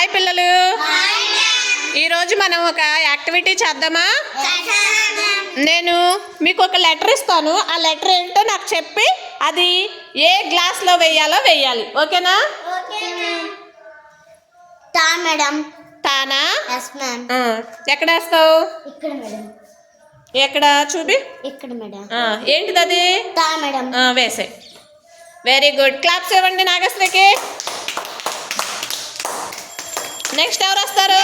Hi పిల్లలు, ఈరోజు మనం ఒక యాక్టివిటీ చేద్దామా? నేను మీకు ఒక లెటర్ ఇస్తాను. ఆ లెటర్ ఏంటో నాకు చెప్పి అది ఏ గ్లాస్లో వేయాలో వేయాలి. ఓకేనా? తానా? ఎక్కడ వేస్తావు? ఎక్కడ చూపి. ఏంటిది అది? వేసే. Very good. క్లాప్స్ ఇవ్వండి నాగశ్రీకి. నెక్స్ట్ ఎవరు వస్తారు?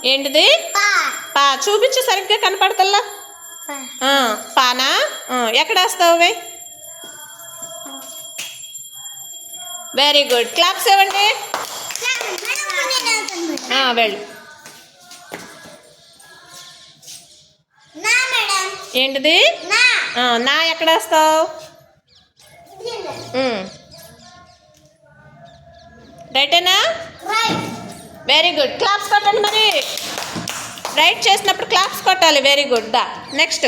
ఏంటిది? పా. చూపించు, సరిగ్గా కనపడతల్లా. పానా? ఎక్కడ వేస్తావు? Very good. క్లాప్స్ ఇవ్వండి. వెళ్ళు. ఏంటిది? నా ఎక్కడ వేస్తావు? రైటేనా? Very good. క్లాప్స్ కొట్టండి. మరి రైట్ చేసినప్పుడు క్లాప్స్ కొట్టాలి. Very good. దా నెక్స్ట్.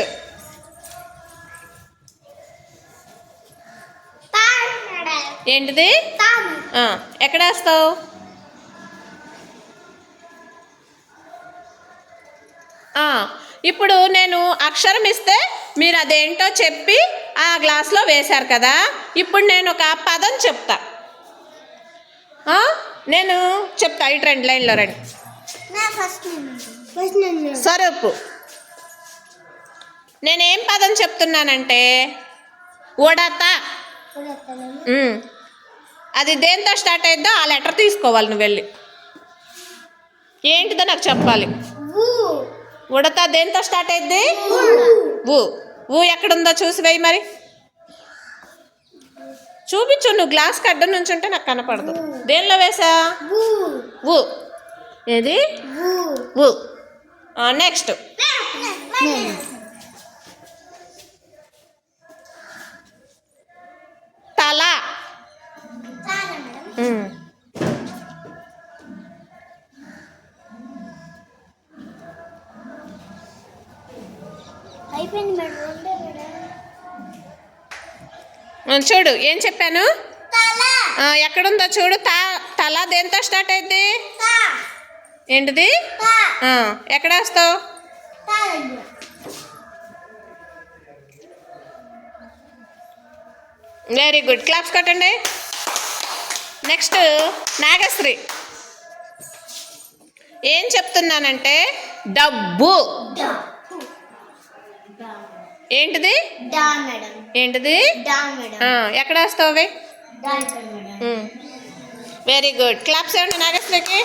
ఏంటిది? ఎక్కడ వేస్తావు? ఇప్పుడు నేను అక్షరం ఇస్తే మీరు అదేంటో చెప్పి ఆ గ్లాస్లో వేశారు కదా. ఇప్పుడు నేను ఒక పదం చెప్తా. నేను చెప్తా. ఇటు రండి, లైన్లో రండి. స్వరూపు. నేనేం పదం చెప్తున్నానంటే ఉడత. అది దేంతో స్టార్ట్ అయిద్దో ఆ లెటర్ తీసుకోవాలి. నువ్వు వెళ్ళి ఏంటిదో నాకు చెప్పాలి. ఉడత దేంతో స్టార్ట్ అయింది? ఊ ఎక్కడుందో చూసి వేయి. మరి చూపించు. నువ్వు గ్లాస్కి అడ్డం నుంచి ఉంటే నాకు కనపడదు. దేనిలో వేసా? ఊ. ఏది? ఊ. నెక్స్ట్. తల. చూడు ఏం చెప్పాను. ఎక్కడుందో చూడు. తల దేంతో స్టార్ట్ అయింది? ఏంటిది? ఎక్కడ వేస్తావు? Very good. క్లాప్స్ కొట్టండి. నెక్స్ట్ నాగశ్రీ. ఏం చెప్తున్నానంటే డబ్బు. ఏంటిది? ఏంటిది? ఎక్కడ వేస్తావు? Very good. క్లాప్స్ ఇవ్వండి నాగశ్రీకి.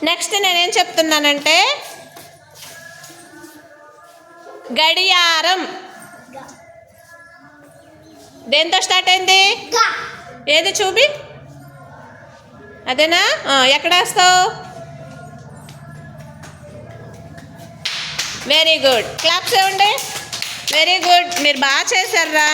నెక్స్ట్ నేనేం చెప్తున్నానంటే గడియారం. దేంతో స్టార్ట్ అయింది? ఏది చూపి. అదేనా? ఎక్కడ వేస్తావు? Very good. క్లాప్స్ ఇవ్వండి. Very good. మీరు బాగా చేశారా?